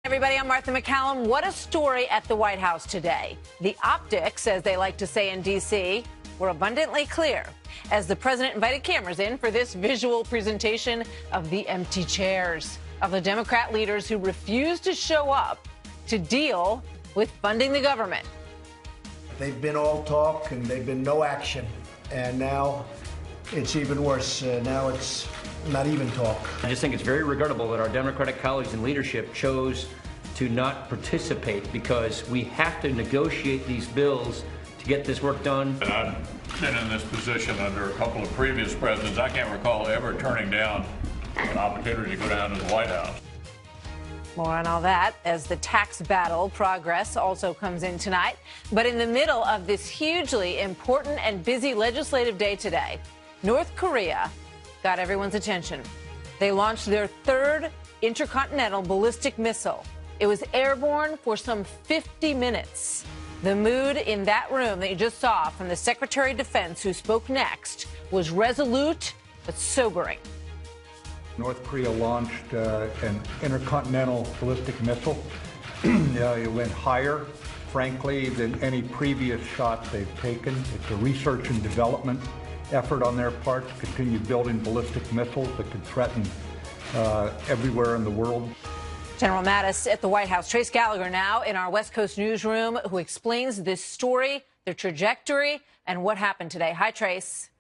Everybody, I'm Martha McCallum. What a story at the White House today. The optics, as they like to say in D.C., were abundantly clear as the president invited cameras in for this visual presentation of the empty chairs of the Democrat leaders who refused to show up to deal with funding the government. They've been all talk and they've been no action. And now it's even worse. Now it's not even talk. I just think it's very regrettable that our Democratic colleagues in leadership chose to not participate, because we have to negotiate these bills to get this work done. And I've been in this position under a couple of previous presidents. I can't recall ever turning down an opportunity to go down to the White House. More on all that as the tax battle progress also comes in tonight. But in the middle of this hugely important and busy legislative day today, North Korea got everyone's attention. They launched their third intercontinental ballistic missile. It was airborne for some 50 minutes. The mood in that room that you just saw from the Secretary of Defense, who spoke next, was resolute but sobering. North Korea launched an intercontinental ballistic missile. It went higher, frankly, than any previous shot they've taken. It's a research and development effort on their part to continue building ballistic missiles that could threaten everywhere in the world. General Mattis at the White House. Trace Gallagher now in our West Coast newsroom, who explains this story, the trajectory, and what happened today. Hi, Trace.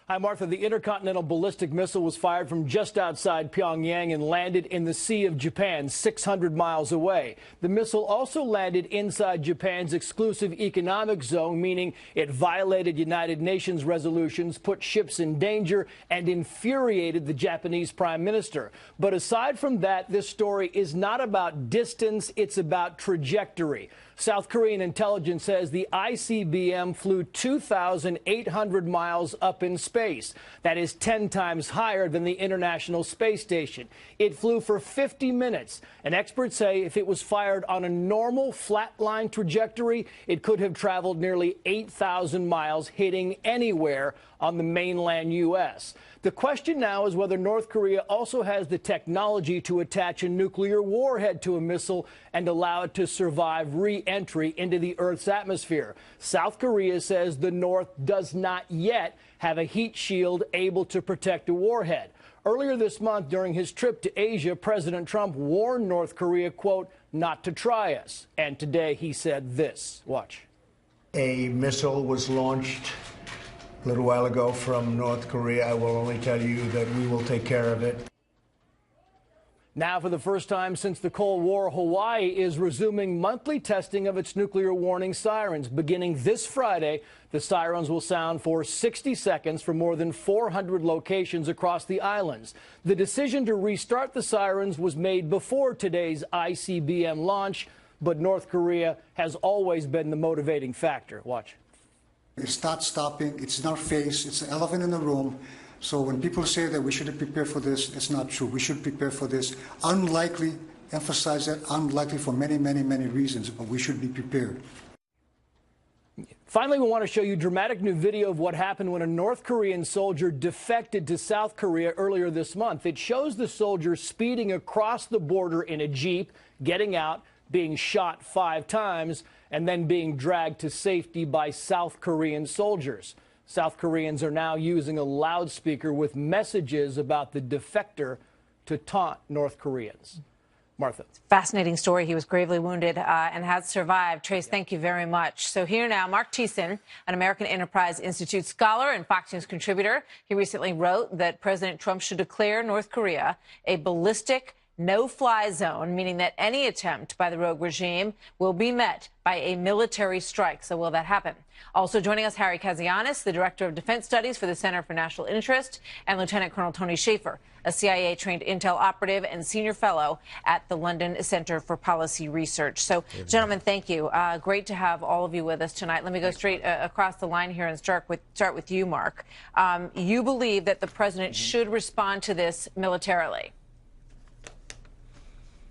Hi, Martha. The intercontinental ballistic missile was fired from just outside Pyongyang and landed in the Sea of Japan, 600 miles away. The missile also landed inside Japan's exclusive economic zone, meaning it violated United Nations resolutions, put ships in danger, and infuriated the Japanese prime minister. But aside from that, this story is not about distance, it's about trajectory. South Korean intelligence says the ICBM flew 2,800 miles up in space. That is 10 times higher than the International Space Station. It flew for 50 minutes, and experts say if it was fired on a normal flatline trajectory, it could have traveled nearly 8,000 miles, hitting anywhere on the mainland U.S. The question now is whether North Korea also has the technology to attach a nuclear warhead to a missile and allow it to survive re-entry into the Earth's atmosphere. South Korea says the North does not yet have a heat shield able to protect a warhead. Earlier this month, during his trip to Asia, President Trump warned North Korea, quote, not to try us. And today he said this. Watch. A missile was launched a little while ago from North Korea. I will only tell you that we will take care of it. Now, for the first time since the Cold War, Hawaii is resuming monthly testing of its nuclear warning sirens. Beginning this Friday, the sirens will sound for 60 seconds for more than 400 locations across the islands. The decision to restart the sirens was made before today's ICBM launch, but North Korea has always been the motivating factor. Watch. It's not stopping. It's in our face. It's the elephant in the room. So when people say that we shouldn't prepare for this, it's not true. We should prepare for this. Unlikely, emphasize that, unlikely for many, many, many reasons, but we should be prepared. Finally, we want to show you dramatic new video of what happened when a North Korean soldier defected to South Korea earlier this month. It shows the soldier speeding across the border in a Jeep, getting out, being shot 5 times, and then being dragged to safety by South Korean soldiers. South Koreans are now using a loudspeaker with messages about the defector to taunt North Koreans. Martha. Fascinating story. He was gravely wounded and has survived. Trace, thank you very much. So here now, Mark Thiessen, an American Enterprise Institute scholar and Fox News contributor. He recently wrote that President Trump should declare North Korea a ballistic no-fly zone, meaning that any attempt by the rogue regime will be met by a military strike. So will that happen? Also joining us, Harry Kazianis, the Director of Defense Studies for the Center for National Interest, and Lieutenant Colonel Tony Shaffer, a CIA-trained intel operative and senior fellow at the London Center for Policy Research. So, gentlemen, thank you. Great to have all of you with us tonight. Let me go straight across the line here and start with you, Mark. You believe that the president should respond to this militarily?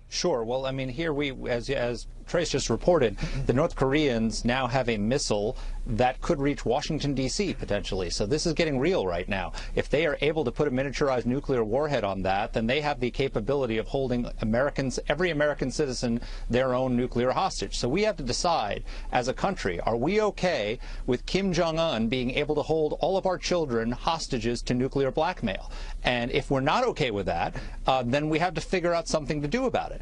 Sure. Well, I mean, here as Trace just reported, the North Koreans now have a missile that could reach Washington, D.C. potentially. So this is getting real right now. If they are able to put a miniaturized nuclear warhead on that, then they have the capability of holding Americans, every American citizen, their own nuclear hostage. So we have to decide as a country, are we okay with Kim Jong-un being able to hold all of our children hostages to nuclear blackmail? And if we're not okay with that, then we have to figure out something to do about it.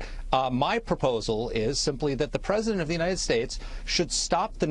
My proposal is simply that the President of the United States should stop the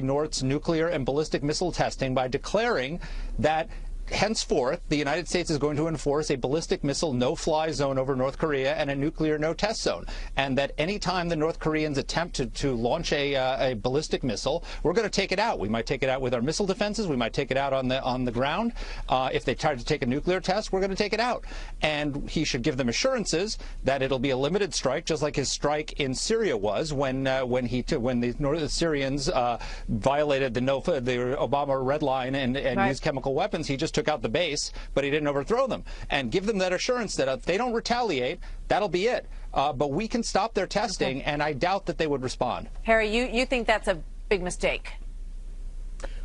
North's nuclear and ballistic missile testing by declaring that henceforth, the United States is going to enforce a ballistic missile no-fly zone over North Korea and a nuclear no-test zone, and that any time the North Koreans attempt to launch a ballistic missile, we're going to take it out. We might take it out with our missile defenses. We might take it out on the ground. If they try to take a nuclear test, we're going to take it out. And he should give them assurances that it'll be a limited strike, just like his strike in Syria was when the North Syrians violated the Obama red line and right. used chemical weapons. He just took out the base, but he didn't overthrow them. And give them that assurance that if they don't retaliate, that'll be it. But we can stop their testing, okay. And I doubt that they would respond. Harry, you think that's a big mistake?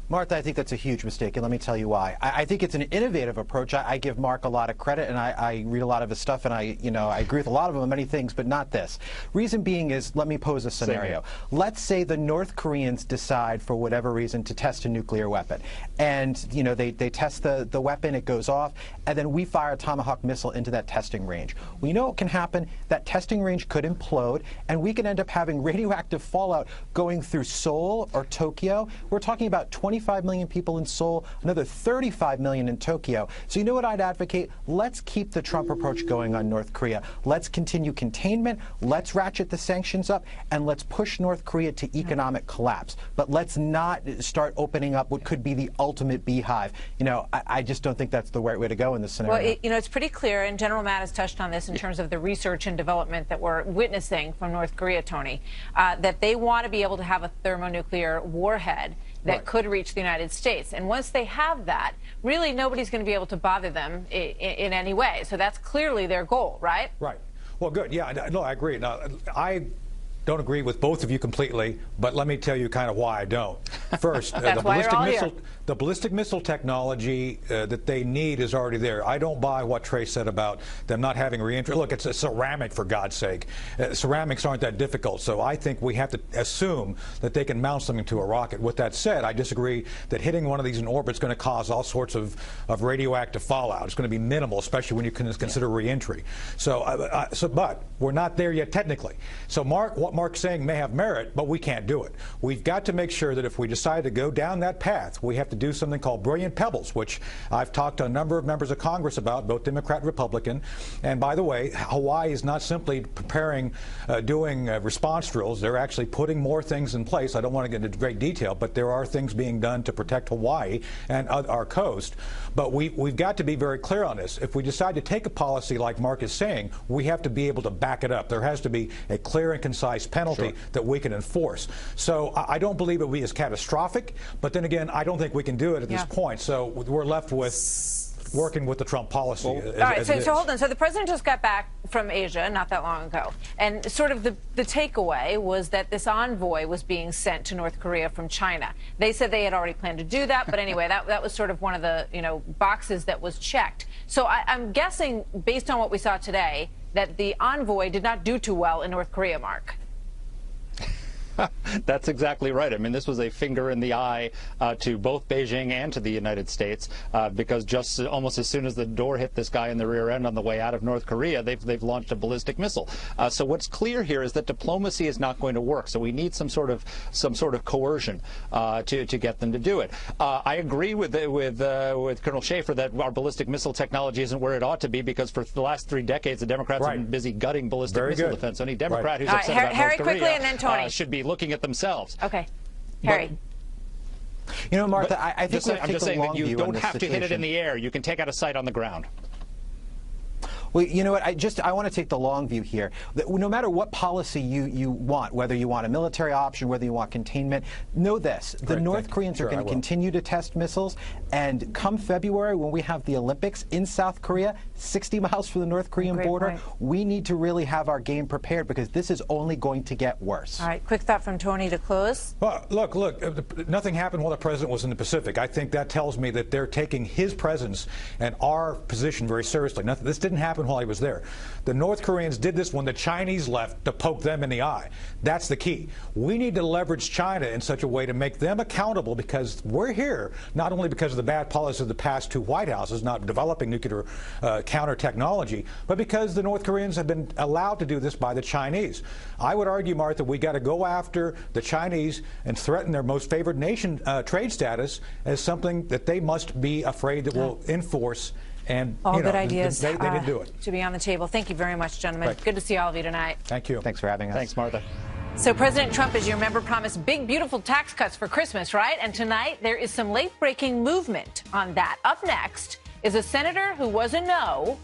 Martha, I think that's a huge mistake, and let me tell you why. I think it's an innovative approach. I give Mark a lot of credit, and I read a lot of his stuff, and I agree with a lot of him on many things, but not this. Reason being is, let me pose a scenario. Let's say the North Koreans decide, for whatever reason, to test a nuclear weapon, and they test the weapon, it goes off, and then we fire a Tomahawk missile into that testing range. We know what can happen. That testing range could implode, and we could end up having radioactive fallout going through Seoul or Tokyo. We're talking about 25 million people in Seoul, another 35 million in Tokyo. So you know what I'd advocate? Let's keep the Trump approach going on North Korea. Let's continue containment, let's ratchet the sanctions up, and let's push North Korea to economic collapse. But let's not start opening up what could be the ultimate beehive. I just don't think that's the right way to go in this scenario. Well, it's pretty clear, and General Mattis touched on this in terms of the research and development that we're witnessing from North Korea, Tony, that they want to be able to have a thermonuclear warhead that could reach the United States. And once they have that, really nobody's going to be able to bother them in any way. So that's clearly their goal, right? Right. Well, good. Yeah, no, I agree. Now, I don't agree with both of you completely, but let me tell you kind of why I don't. First, the ballistic missile technology that they need is already there. I don't buy what Trey said about them not having reentry. Look, it's a ceramic, for God's sake. Ceramics aren't that difficult, so I think we have to assume that they can mount something to a rocket. With that said, I disagree that hitting one of these in orbit is going to cause all sorts of radioactive fallout. It's going to be minimal, especially when you can consider reentry. But we're not there yet technically. So what Mark's saying may have merit, but we can't do it. We've got to make sure that if we decide to go down that path, we have to do something called Brilliant Pebbles, which I've talked to a number of members of Congress about, both Democrat and Republican. And by the way, Hawaii is not simply doing response drills. They're actually putting more things in place. I don't want to get into great detail, but there are things being done to protect Hawaii and our coast. But we've got to be very clear on this. If we decide to take a policy like Mark is saying, we have to be able to back it up. There has to be a clear and concise penalty that we can enforce. So I don't believe it will be as catastrophic, but then again, I don't think we can do it at this point. So we're left with working with the Trump policy. All right, so hold on. So the president just got back from Asia not that long ago, and sort of the takeaway was that this envoy was being sent to North Korea from China. They said they had already planned to do that, but anyway, that was sort of one of the boxes that was checked. So I'm guessing, based on what we saw today, that the envoy did not do too well in North Korea, Mark. That's exactly right. I mean, this was a finger in the eye to both Beijing and to the United States, because just almost as soon as the door hit this guy in the rear end on the way out of North Korea, they've launched a ballistic missile. So what's clear here is that diplomacy is not going to work. So we need some sort of coercion to get them to do it. I agree with Colonel Schaefer that our ballistic missile technology isn't where it ought to be, because for the last 3 decades the Democrats have been busy gutting ballistic missile defense. Any Democrat who's upset about Harry, North Korea quickly, and then Tony. Should be looking at themselves. Okay. Harry. Martha, I think I'm just saying that you don't have to hit it in the air. You can take out a site on the ground. Well, you know what? I want to take the long view here. No matter what policy you want, whether you want a military option, whether you want containment, know this: the North Koreans are going to continue to test missiles, and come February, when we have the Olympics in South Korea, 60 miles from the North Korean border, we need to really have our game prepared, because this is only going to get worse. All right, quick thought from Tony to close. Well, look, nothing happened while the president was in the Pacific. I think that tells me that they're taking his presence and our position very seriously. This didn't happen while he was there. The North Koreans did this when the Chinese left to poke them in the eye. That's the key. We need to leverage China in such a way to make them accountable, because we're here not only because of the bad policies of the past two White Houses not developing nuclear counter technology, but because the North Koreans have been allowed to do this by the Chinese. I would argue, Martha, we got to go after the Chinese and threaten their most favored nation trade status as something that they must be afraid that will enforce. And all good ideas. They didn't do it. To be on the table. Thank you very much, gentlemen. Good to see all of you tonight. Thank you. Thanks for having us. Thanks, Martha. So President Trump, as you remember, promised big, beautiful tax cuts for Christmas, right? And tonight there is some late-breaking movement on that. Up next is a senator who was a no.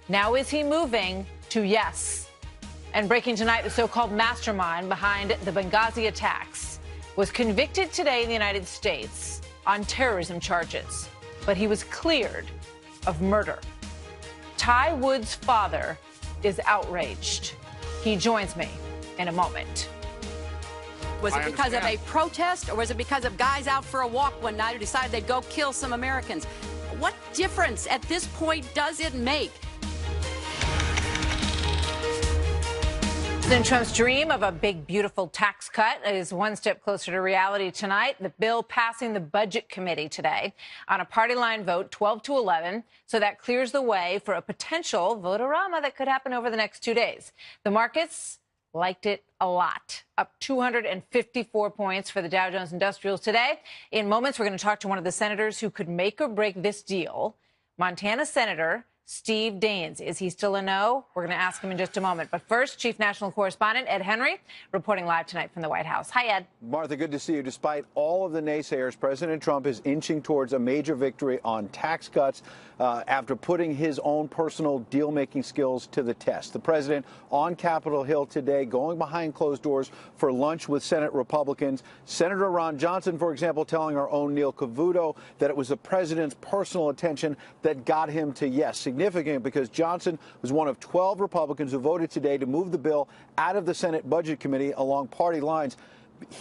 Now is he moving to yes? And breaking tonight, the so-called mastermind behind the Benghazi attacks was convicted today in the United States on terrorism charges, but he was cleared of murder. Ty Wood's father is outraged. He joins me in a moment. Was it because of a protest, or was it because of guys out for a walk one night who decided they'd go kill some Americans? What difference at this point does it make? President Trump's dream of a big, beautiful tax cut is one step closer to reality tonight. The bill passing the Budget Committee today on a party line vote, 12-11. So that clears the way for a potential vote-a-rama that could happen over the next 2 days. The markets liked it a lot, up 254 points for the Dow Jones Industrials today. In moments, we're going to talk to one of the senators who could make or break this deal, Montana Senator Steve Daines. Is he still a no? We're going to ask him in just a moment. But first, Chief National Correspondent Ed Henry reporting live tonight from the White House. Hi, Ed. Martha, good to see you. Despite all of the naysayers, President Trump is inching towards a major victory on tax cuts after putting his own personal deal-making skills to the test. The president on Capitol Hill today going behind closed doors for lunch with Senate Republicans. Senator Ron Johnson, for example, telling our own Neil Cavuto that it was the president's personal attention that got him to yes. Significant because Johnson was one of 12 Republicans who voted today to move the bill out of the Senate Budget Committee along party lines.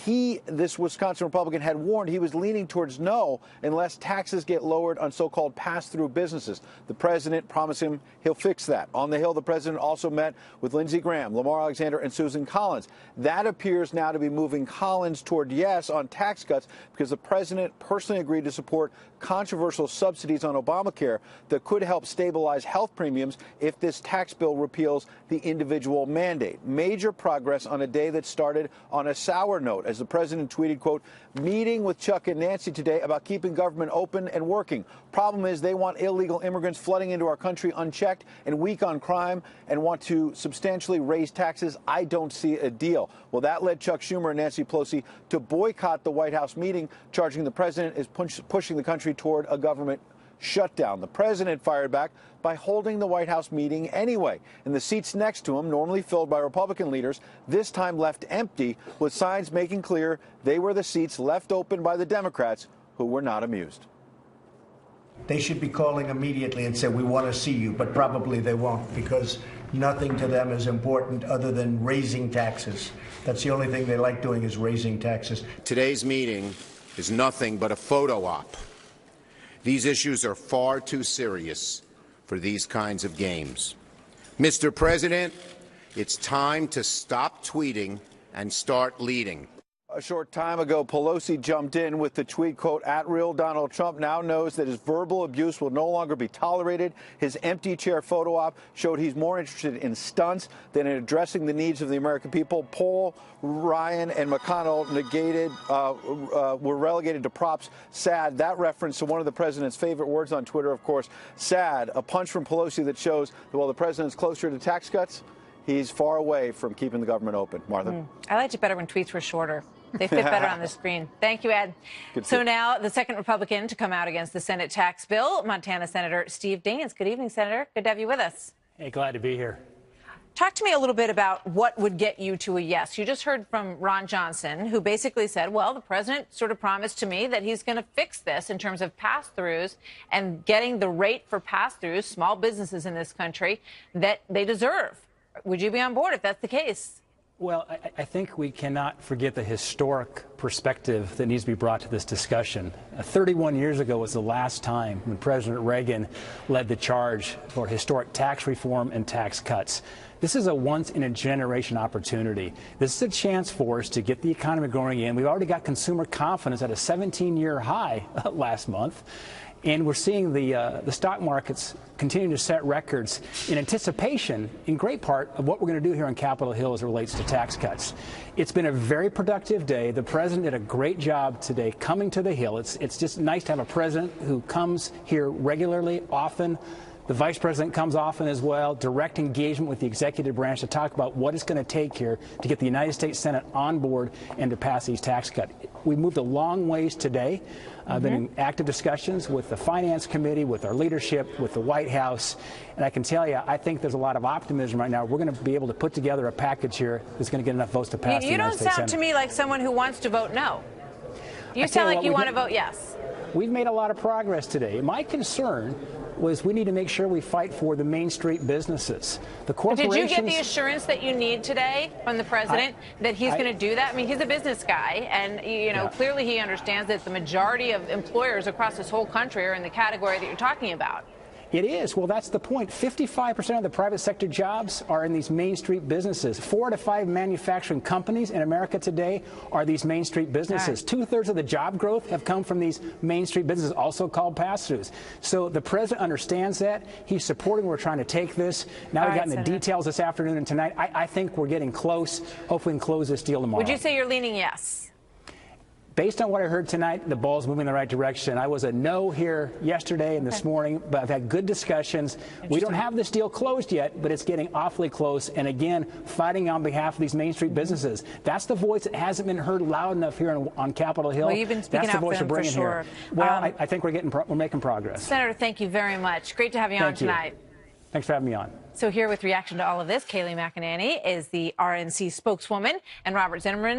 This Wisconsin Republican, had warned he was leaning towards no unless taxes get lowered on so-called pass-through businesses. The president promised him he'll fix that. On the Hill, the president also met with Lindsey Graham, Lamar Alexander, and Susan Collins. That appears now to be moving Collins toward yes on tax cuts because the president personally agreed to support controversial subsidies on Obamacare that could help stabilize health premiums if this tax bill repeals the individual mandate. Major progress on a day that started on a sour note, as the president tweeted, quote, meeting with Chuck and Nancy today about keeping government open and working. Problem is they want illegal immigrants flooding into our country unchecked and weak on crime and want to substantially raise taxes. I don't see a deal. Well, that led Chuck Schumer and Nancy Pelosi to boycott the White House meeting, charging the president is pushing the country toward a government shutdown. The president fired back by holding the White House meeting anyway. And the seats next to him, normally filled by Republican leaders, this time left empty, with signs making clear they were the seats left open by the Democrats, who were not amused. They should be calling immediately and say, we want to see you, but probably they won't, because nothing to them is important other than raising taxes. That's the only thing they like doing, is raising taxes. Today's meeting is nothing but a photo op. These issues are far too serious for these kinds of games. Mr. President, it's time to stop tweeting and start leading. A short time ago, Pelosi jumped in with the tweet, quote, at real Donald Trump now knows that his verbal abuse will no longer be tolerated. His empty chair photo op showed he's more interested in stunts than in addressing the needs of the American people. Paul, Ryan, and McConnell were relegated to props. Sad. That reference to one of the president's favorite words on Twitter, of course, sad. A punch from Pelosi that shows that while the president's closer to tax cuts, he's far away from keeping the government open. Martha? I liked it better when tweets were shorter. They fit better on the screen. Thank you, Ed. So now the second Republican to come out against the Senate tax bill, Montana Senator Steve Daines. Good evening, Senator. Good to have you with us. Hey, glad to be here. Talk to me a little bit about what would get you to a yes. You just heard from Ron Johnson, who basically said, well, the president sort of promised to me that he's going to fix this in terms of pass-throughs and getting the rate for pass-throughs, small businesses in this country, that they deserve. Would you be on board if that's the case? Well, I think we cannot forget the historic perspective that needs to be brought to this discussion. 31 years ago was the last time when President Reagan led the charge for historic tax reform and tax cuts. This is a once-in-a-generation opportunity. This is a chance for us to get the economy growing again. We've already got consumer confidence at a 17-year high last month. And we're seeing the stock markets continue to set records in anticipation, in great part, of what we're going to do here on Capitol Hill as it relates to tax cuts. It's been a very productive day. The president did a great job today coming to the Hill. It's just nice to have a president who comes here regularly, often. The vice president comes often as well, direct engagement with the executive branch to talk about what it's going to take here to get the United States Senate on board and to pass these tax cuts. We moved a long ways today. I've been in active discussions with the Finance Committee, with our leadership, with the White House. And I can tell you, I think there's a lot of optimism right now. We're going to be able to put together a package here that's going to get enough votes to pass the United States Senate. You don't sound to me like someone who wants to vote no. You sound like you want to vote yes. We've made a lot of progress today. My concern was we need to make sure we fight for the Main Street businesses. The corporations. Did you get the assurance that you need today from the president that he's going to do that? I mean, he's a business guy, and clearly he understands that the majority of employers across this whole country are in the category that you're talking about. It is. Well, that's the point. 55% of the private sector jobs are in these Main Street businesses. 4 to 5 manufacturing companies in America today are these Main Street businesses. Right. 2/3 of the job growth have come from these Main Street businesses, also called pass-throughs. So the president understands that. He's supporting where we're trying to take this. Now we've gotten the details this afternoon and tonight. I think we're getting close. Hopefully we can close this deal tomorrow. Would you say you're leaning yes? Based on what I heard tonight, the ball's moving in the right direction. I was a no here yesterday and this morning, but I've had good discussions. We don't have this deal closed yet, but it's getting awfully close. And again, fighting on behalf of these Main Street businesses. That's the voice that hasn't been heard loud enough here on Capitol Hill. Well, you've been speaking That's the voice for we're bringing sure. here. Well, I think we're making progress. Senator, thank you very much. Great to have you on tonight. Thanks for having me on. So here with reaction to all of this, Kayleigh McEnany is the RNC spokeswoman, and Robert Zimmerman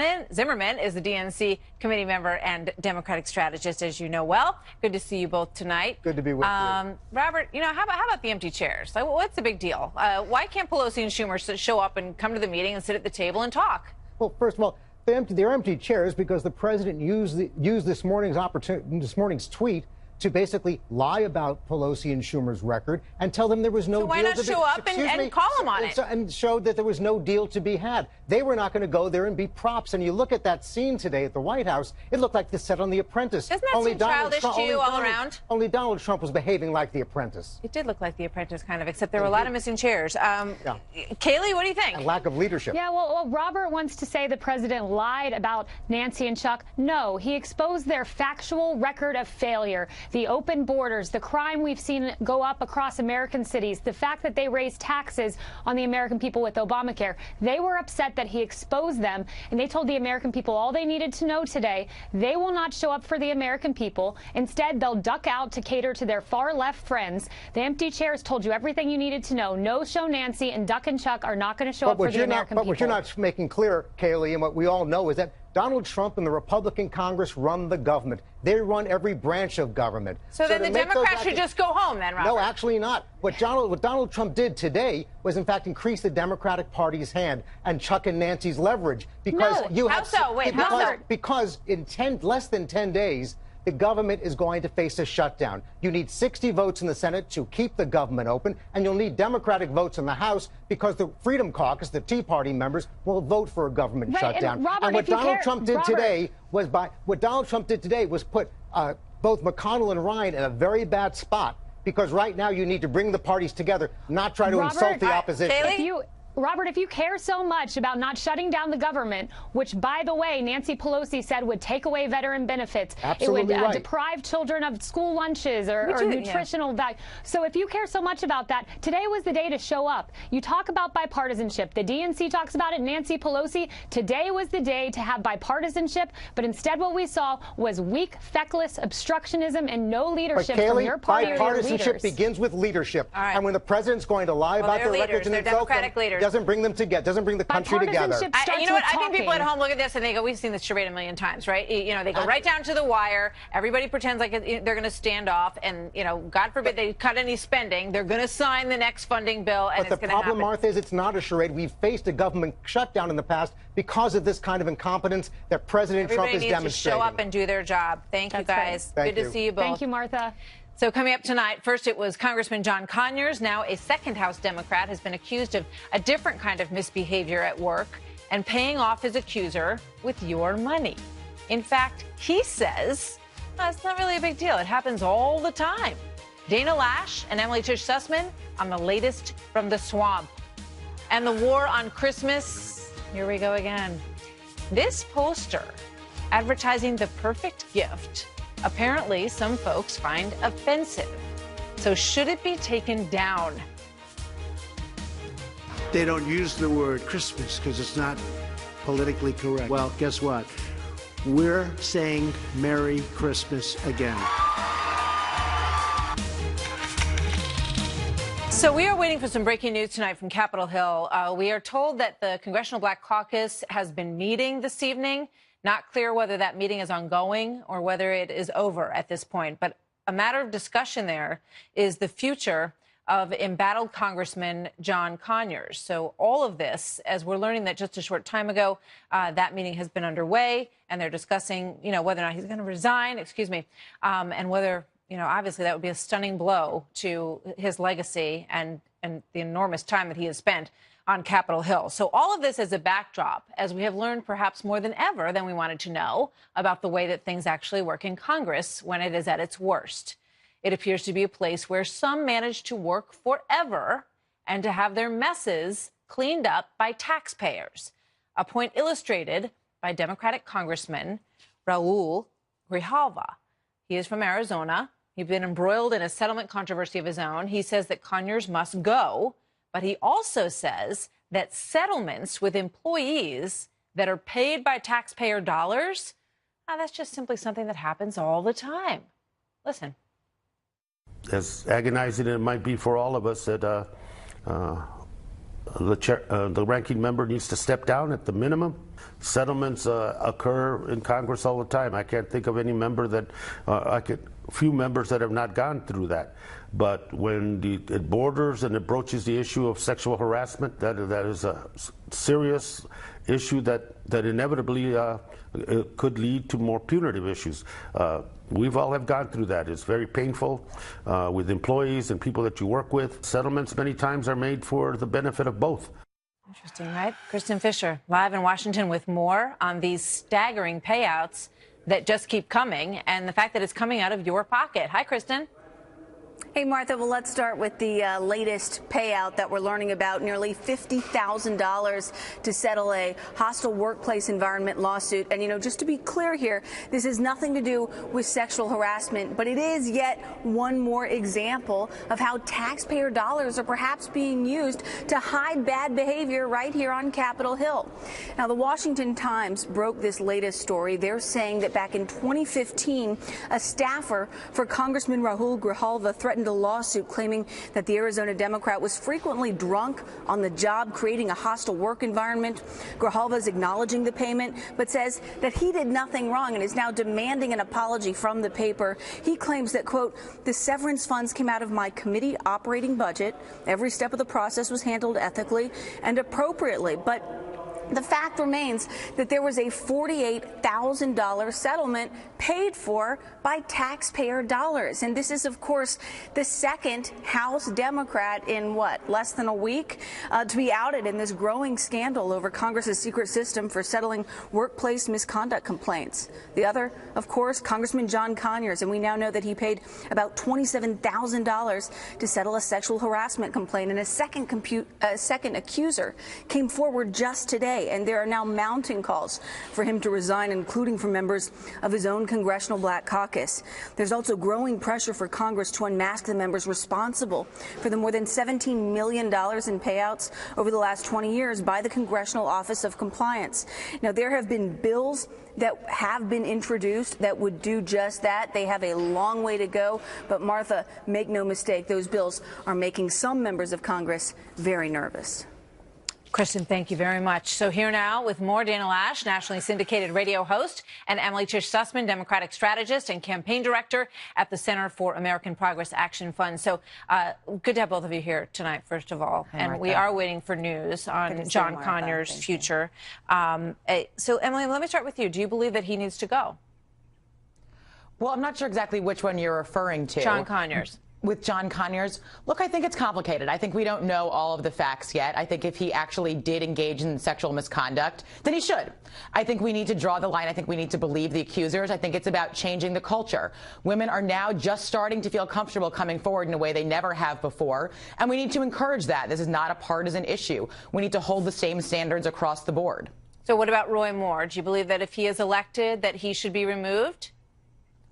is the DNC committee member and Democratic strategist, as you know well. Good to see you both tonight. Good to be with you. Robert, how about the empty chairs? Like, what's the big deal? Why can't Pelosi and Schumer show up and come to the meeting and sit at the table and talk? Well, first of all, they're empty chairs because the president used this morning's tweet to basically lie about Pelosi and Schumer's record and tell them there was no deal to be had. So why not show up and call them on it? And showed that there was no deal to be had. They were not going to go there and be props. And you look at that scene today at the White House, it looked like the set on The Apprentice. Doesn't that seem childish to you all around? Only Donald Trump was behaving like The Apprentice. It did look like The Apprentice, kind of, except there were a lot of missing chairs. Kayleigh, what do you think? A lack of leadership. Yeah, well, Robert wants to say the president lied about Nancy and Chuck. No, he exposed their factual record of failure. The open borders, the crime we've seen go up across American cities, the fact that they raised taxes on the American people with Obamacare. They were upset that he exposed them, and they told the American people all they needed to know today. They will not show up for the American people. Instead, they'll duck out to cater to their far-left friends. The empty chairs told you everything you needed to know. No show Nancy and Duck and Chuck are not going to show up for the American people. But what you're not making clear, Kayleigh, and what we all know is that Donald Trump and the Republican Congress run the government. They run every branch of government. So then the Democrats should just go home then, Robert? No, actually not. What Donald Trump did today was, in fact, increase the Democratic Party's hand and Chuck and Nancy's leverage. Because how so? Wait, how so? Because in less than 10 days, the government is going to face a shutdown. You need 60 votes in the Senate to keep the government open, and you'll need Democratic votes in the House because the Freedom Caucus, the Tea Party members, will vote for a government shutdown. And what Donald Trump did today was put both McConnell and Ryan in a very bad spot, because right now you need to bring the parties together, not try to insult the opposition. Robert, if you care so much about not shutting down the government, which, by the way, Nancy Pelosi said would take away veteran benefits, Absolutely it would right. deprive children of school lunches or nutritional value. So if you care so much about that, today was the day to show up. You talk about bipartisanship. The DNC talks about it, Nancy Pelosi. Today was the day to have bipartisanship, but instead what we saw was weak, feckless obstructionism and no leadership But Kayleigh, from your party or your bipartisanship leaders. begins with leadership. All right. And when the president's going to lie about they're their records leaders. and They're insult them, Democratic leaders. doesn't bring them together, doesn't bring the country together. You know what? I think people at home look at this and they go, we've seen this charade a million times, right? You know, they go right down to the wire. Everybody pretends like they're going to stand off. And, you know, God forbid they cut any spending. They're going to sign the next funding bill and But it's the going to happen. problem, Martha, is it's not a charade. We've faced a government shutdown in the past because of this kind of incompetence that President Trump is Everybody needs to demonstrating. show up and do their job. Thank you, guys. Thank Good you. to see you both. Thank you, Martha. So coming up tonight, first it was Congressman John Conyers, now a second House Democrat, has been accused of a different kind of misbehavior at work and paying off his accuser with your money. In fact, he says it's not really a big deal. It happens all the time. Dana Lash and Emily Tish Sussman on the latest from the swamp. And the war on Christmas, here we go again. This poster advertising the perfect gift, apparently some folks find offensive. So should it be taken down? They don't use the word Christmas because it's not politically correct. Well, guess what? We're saying Merry Christmas again. So we are waiting for some breaking news tonight from Capitol Hill. We are told that the Congressional Black Caucus has been meeting this evening. Not clear whether that meeting is ongoing or whether it is over at this point. But a matter of discussion there is the future of embattled Congressman John Conyers. So all of this, as we're learning that just a short time ago, that meeting has been underway, and they're discussing, whether or not he's going to resign, and whether, obviously that would be a stunning blow to his legacy and the enormous time that he has spent on Capitol Hill. So all of this is a backdrop, as we have learned perhaps more than ever than we wanted to know about the way that things actually work in Congress when it is at its worst. It appears to be a place where some manage to work forever and to have their messes cleaned up by taxpayers, a point illustrated by Democratic Congressman Raul Grijalva. He is from Arizona. He's been embroiled in a settlement controversy of his own. He says that Conyers must go, but he also says that settlements with employees that are paid by taxpayer dollars, that's just simply something that happens all the time. Listen. As agonizing as it might be for all of us, that the ranking member needs to step down at the minimum. Settlements occur in Congress all the time. I can't think of any member that few members that have not gone through that. But when it borders and it broaches the issue of sexual harassment, that is a serious issue that inevitably could lead to more punitive issues. We've all have gone through that. It's very painful with employees and people that you work with. Settlements many times are made for the benefit of both. Interesting, right? Kristen Fisher, live in Washington with more on these staggering payouts that just keep coming and the fact that it's coming out of your pocket. Hi, Kristen. Hey, Martha. Well, let's start with the latest payout that we're learning about, nearly $50,000 to settle a hostile workplace environment lawsuit. And, just to be clear here, this has nothing to do with sexual harassment, but it is yet one more example of how taxpayer dollars are perhaps being used to hide bad behavior right here on Capitol Hill. Now, the Washington Times broke this latest story. They're saying that back in 2015, a staffer for Congressman Raul Grijalva threatened a lawsuit claiming that the Arizona Democrat was frequently drunk on the job, creating a hostile work environment. Grijalva is acknowledging the payment, but says that he did nothing wrong and is now demanding an apology from the paper. He claims that, quote, the severance funds came out of my committee operating budget. Every step of the process was handled ethically and appropriately. But the fact remains that there was a $48,000 settlement paid for by taxpayer dollars. And this is, of course, the second House Democrat in, less than a week to be outed in this growing scandal over Congress's secret system for settling workplace misconduct complaints. The other, of course, Congressman John Conyers, and we now know that he paid about $27,000 to settle a sexual harassment complaint, and a second accuser came forward just today, and there are now mounting calls for him to resign, including from members of his own Congressional Black Caucus. There's also growing pressure for Congress to unmask the members responsible for the more than $17 million in payouts over the last 20 years by the Congressional Office of Compliance. Now, there have been bills that have been introduced that would do just that. They have a long way to go. But, Martha, make no mistake, those bills are making some members of Congress very nervous. Kristen, thank you very much. So here now with more, Dana Loesch, nationally syndicated radio host, and Emily Tish Sussman, Democratic strategist and campaign director at the Center for American Progress Action Fund. So good to have both of you here tonight, first of all. And we are waiting for news on John Conyers' future. So, Emily, let me start with you. Do you believe that he needs to go? Well, I'm not sure exactly which one you're referring to. John Conyers. With John Conyers, look, I think it's complicated. I think we don't know all of the facts yet. I think if he actually did engage in sexual misconduct, then he should. I think we need to draw the line. I think we need to believe the accusers. I think it's about changing the culture. Women are now just starting to feel comfortable coming forward in a way they never have before, and we need to encourage that. This is not a partisan issue. We need to hold the same standards across the board. So what about Roy Moore? Do you believe that if he is elected, that he should be removed?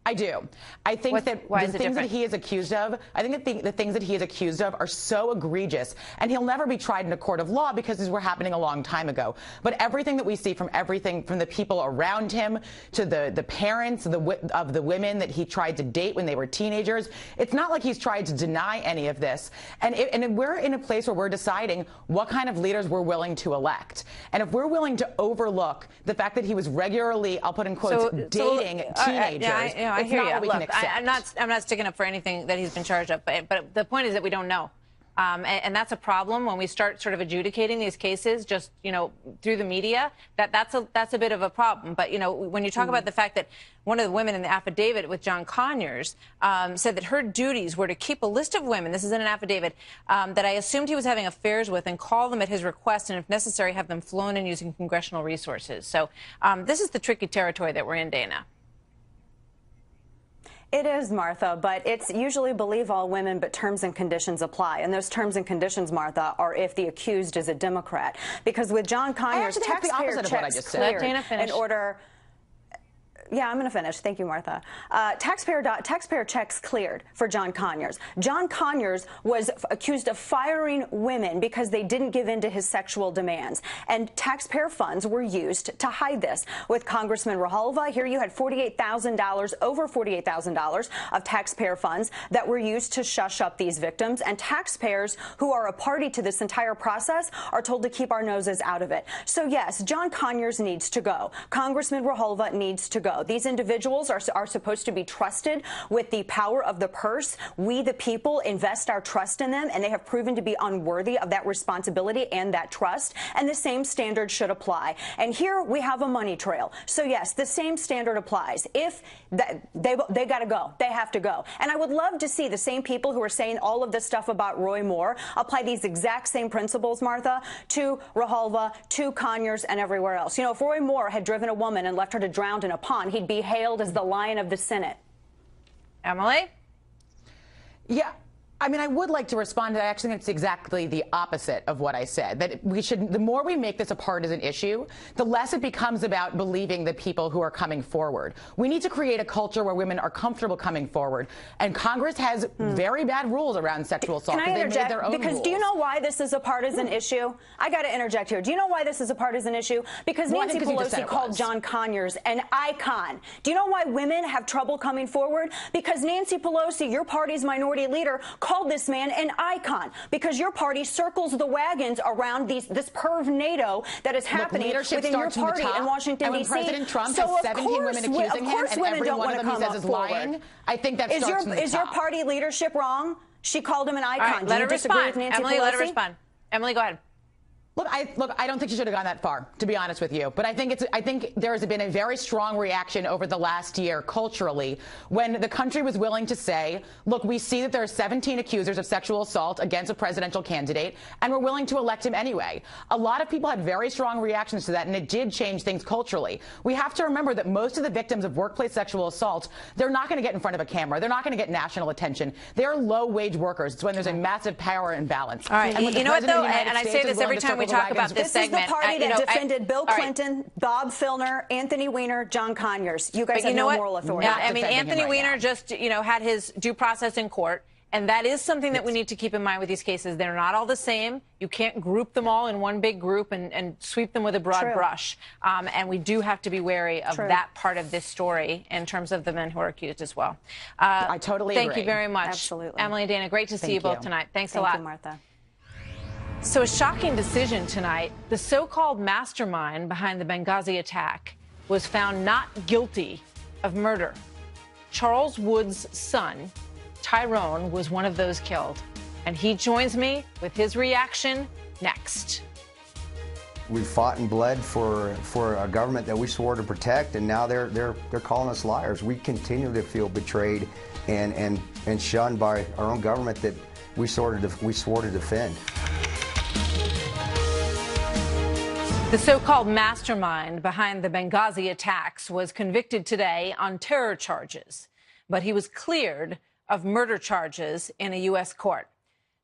I do. I think that the things that he is accused of, I think that the things that he is accused of are so egregious, and he'll never be tried in a court of law because these were happening a long time ago. But everything that we see from the people around him to the parents of the women that he tried to date when they were teenagers, it's not like he's tried to deny any of this. And we're in a place where we're deciding what kind of leaders we're willing to elect. And if we're willing to overlook the fact that he was regularly, I'll put in quotes, dating teenagers. I hear you. Look, I'm not sticking up for anything that he's been charged of, but the point is that we don't know. And that's a problem when we start sort of adjudicating these cases just, through the media. That's a bit of a problem. But, when you talk about the fact that one of the women in the affidavit with John Conyers said that her duties were to keep a list of women, this is in an affidavit, that I assumed he was having affairs with and call them at his request and, if necessary, have them flown in using congressional resources. So this is the tricky territory that we're in, Dana. It is, Martha, but it's usually believe all women, but terms and conditions apply. And those terms and conditions, Martha, are if the accused is a Democrat. Because with John Conyers, taxpayer checks cleared in order. Yeah, I'm going to finish. Thank you, Martha. Taxpayer checks cleared for John Conyers. John Conyers was accused of firing women because they didn't give in to his sexual demands. And taxpayer funds were used to hide this. With Congressman Grijalva, here you had $48,000, over $48,000 of taxpayer funds that were used to shush up these victims. And taxpayers who are a party to this entire process are told to keep our noses out of it. So, yes, John Conyers needs to go. Congressman Grijalva needs to go. These individuals are supposed to be trusted with the power of the purse. We, the people, invest our trust in them, and they have proven to be unworthy of that responsibility and that trust. And the same standard should apply. And here we have a money trail. So, yes, the same standard applies. If they got to go, they have to go. And I would love to see the same people who are saying all of this stuff about Roy Moore apply these exact same principles, Martha, to Grijalva, to Conyers, and everywhere else. If Roy Moore had driven a woman and left her to drown in a pond, he'd be hailed as the Lion of the Senate. Emily? Yeah. I mean, I would like to respond to that. I actually think it's exactly the opposite of what I said, that the more we make this a partisan issue, the less it becomes about believing the people who are coming forward. We need to create a culture where women are comfortable coming forward. And Congress has very bad rules around sexual assault. Can I interject? They made their own because rules. do you know why this is a partisan issue? I got to interject here. Do you know why this is a partisan issue? Because Nancy Pelosi called John Conyers an icon. Do you know why women have trouble coming forward? Because Nancy Pelosi, your party's minority leader, called this man an icon, because your party circles the wagons around this perv NATO that is happening within your party in Washington, D.C. President Trump has 17 women accusing him, and every one of them he says is lying. I think that starts from the top. Is your party leadership wrong? She called him an icon. Right, let her respond. Emily, let her respond. Emily, go ahead. Look, I don't think she should have gone that far, to be honest with you. But I think there has been a very strong reaction over the last year culturally when the country was willing to say, look, we see that there are 17 accusers of sexual assault against a presidential candidate, and we're willing to elect him anyway. A lot of people had very strong reactions to that, and it did change things culturally. We have to remember that most of the victims of workplace sexual assault, they're not going to get in front of a camera. They're not going to get national attention. They're low-wage workers. It's when there's a massive power imbalance. All right. You know what, though? And I say this every time we talk about this segment. This is the party that defended Bill Clinton, Bob Filner, Anthony Weiner, John Conyers. You guys have no moral authority. I mean, Anthony Weiner just, had his due process in court. And that is something that we need to keep in mind with these cases. They're not all the same. You can't group them all in one big group and sweep them with a broad brush. And we do have to be wary of that part of this story in terms of the men who are accused as well. I totally agree. Thank you very much. Absolutely. Emily and Dana, great to see you both tonight. Thanks a lot. Thank you, Martha. So a shocking decision tonight. The so-called mastermind behind the Benghazi attack was found not guilty of murder. Charles Woods' son, Tyrone, was one of those killed. And he joins me with his reaction next. We fought and bled for a government that we swore to protect, and now they're calling us liars. We continue to feel betrayed and shunned by our own government that we swore to defend. The so-called mastermind behind the Benghazi attacks was convicted today on terror charges, but he was cleared of murder charges in a U.S. court.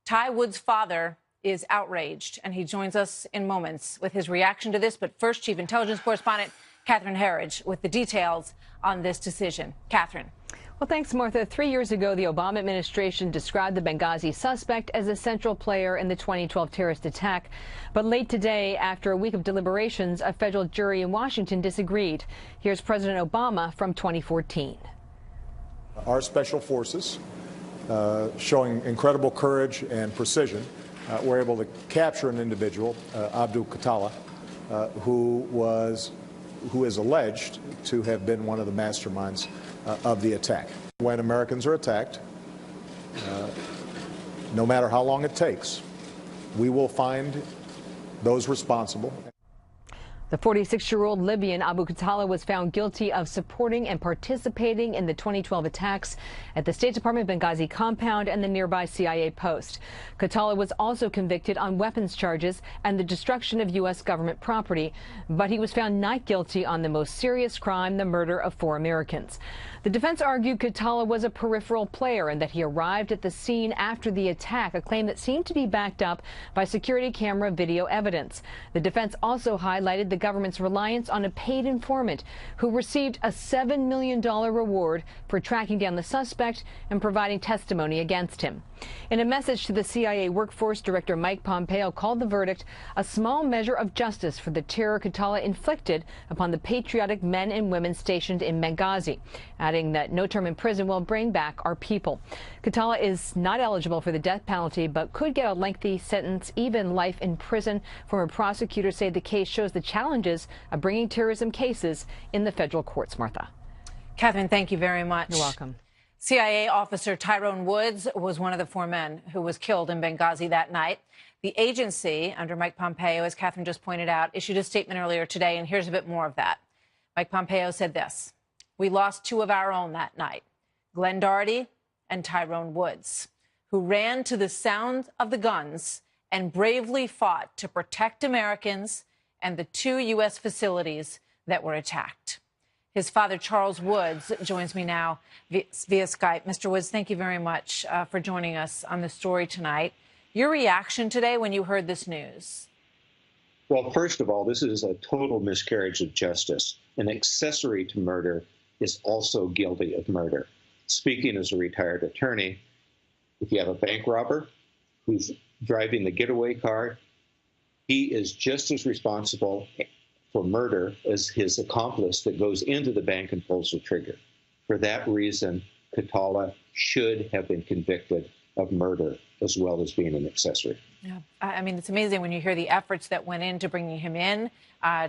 Ty Woods' father is outraged, and he joins us in moments with his reaction to this. But first, Chief Intelligence Correspondent Catherine Herridge with the details on this decision. Catherine. Well, thanks, Martha. 3 years ago, the Obama administration described the Benghazi suspect as a central player in the 2012 terrorist attack. But late today, after a week of deliberations, a federal jury in Washington disagreed. Here's President Obama from 2014. Our special forces, showing incredible courage and precision, were able to capture an individual, Abdul Khattala, who is alleged to have been one of the masterminds of the attack. When Americans are attacked, no matter how long it takes, we will find those responsible. The 46-year-old Libyan Abu Khattala was found guilty of supporting and participating in the 2012 attacks at the State Department Benghazi compound and the nearby CIA post. Khattala was also convicted on weapons charges and the destruction of U.S. government property, but he was found not guilty on the most serious crime, the murder of 4 Americans. The defense argued Khattala was a peripheral player and that he arrived at the scene after the attack, a claim that seemed to be backed up by security camera video evidence. The defense also highlighted the government's reliance on a paid informant who received a $7 million reward for tracking down the suspect and providing testimony against him. In a message to the CIA workforce, Director Mike Pompeo called the verdict a small measure of justice for the terror Khattala inflicted upon the patriotic men and women stationed in Benghazi, adding that no term in prison will bring back our people. Khattala is not eligible for the death penalty, but could get a lengthy sentence, even life in prison. Former prosecutors say the case shows the challenges of bringing terrorism cases in the federal courts. Martha. Catherine, thank you very much. You're welcome. CIA officer Tyrone Woods was one of the 4 men who was killed in Benghazi that night. The agency, under Mike Pompeo, as Catherine just pointed out, issued a statement earlier today, and here's a bit more of that. Mike Pompeo said this: "We lost 2 of our own that night, Glenn Doherty and Tyrone Woods, who ran to the sound of the guns and bravely fought to protect Americans and the 2 U.S. facilities that were attacked." His father, Charles Woods, joins me now via Skype. Mr. Woods, thank you very much for joining us on the story tonight. Your reaction today when you heard this news? Well, first of all, this is a total miscarriage of justice. An accessory to murder is also guilty of murder. Speaking as a retired attorney, if you have a bank robber who's driving the getaway car, he is just as responsible for murder as his accomplice that goes into the bank and pulls the trigger. For that reason, Khattala should have been convicted of murder as well as being an accessory. Yeah. I mean, it's amazing when you hear the efforts that went into bringing him in,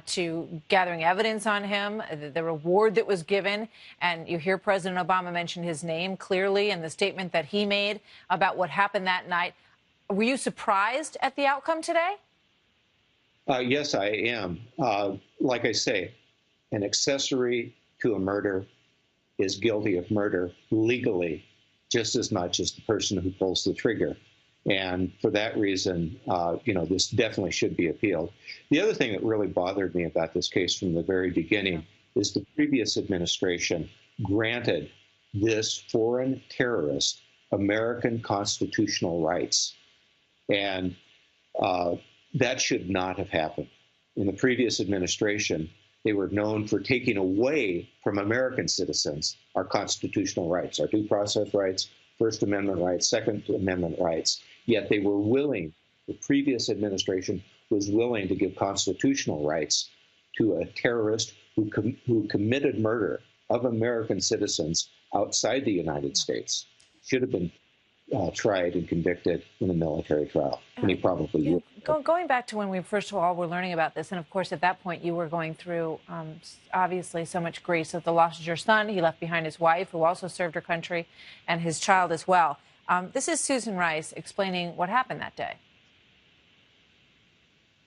to gathering evidence on him, the reward that was given, and you hear President Obama mention his name clearly in the statement that he made about what happened that night. Were you surprised at the outcome today? Yes, I am. Like I say, an accessory to a murder is guilty of murder legally just as much as the person who pulls the trigger. And for that reason, this definitely should be appealed. The other thing that really bothered me about this case from the very beginning is the previous administration granted this foreign terrorist American constitutional rights. And that should not have happened. In the previous administration, they were known for taking away from American citizens our constitutional rights, our due process rights, First Amendment rights, Second Amendment rights. Yet they were willing, the previous administration was willing to give constitutional rights to a terrorist who committed murder of American citizens outside the United States. Should have been tried and convicted in a military trial, and he probably would. Going back to when we first of all were learning about this, and of course at that point you were going through obviously so much grief at the loss of your son. He left behind his wife, who also served her country, and his child as well. This is Susan Rice explaining what happened that day.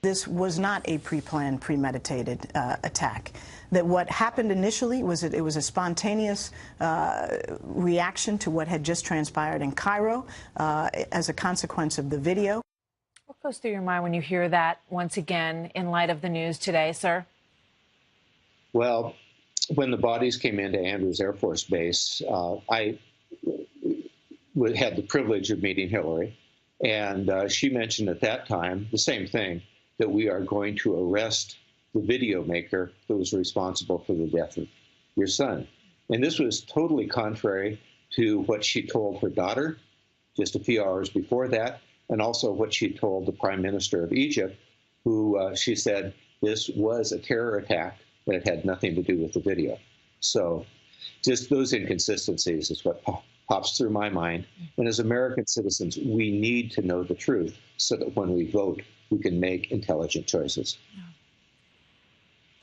This was not a pre-planned, premeditated attack. That what happened initially was that it was a spontaneous reaction to what had just transpired in Cairo as a consequence of the video. What goes through your mind when you hear that once again in light of the news today, sir? Well, when the bodies came into Andrews Air Force Base, I had the privilege of meeting Hillary, and she mentioned at that time the same thing, that we are going to arrest the video maker that was responsible for the death of your son. And this was totally contrary to what she told her daughter just a few hours before that, and also what she told the Prime Minister of Egypt, who she said this was a terror attack, but it had nothing to do with the video. So just those inconsistencies is what pops through my mind. And as American citizens, we need to know the truth so that when we vote, we can make intelligent choices.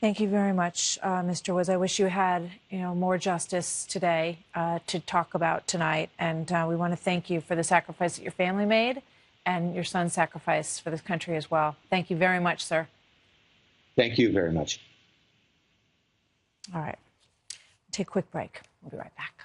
Thank you very much, Mr. Woods. I wish you had, more justice today to talk about tonight. And we want to thank you for the sacrifice that your family made and your son's sacrifice for this country as well. Thank you very much, sir. Thank you very much. All right. Take a quick break. We'll be right back.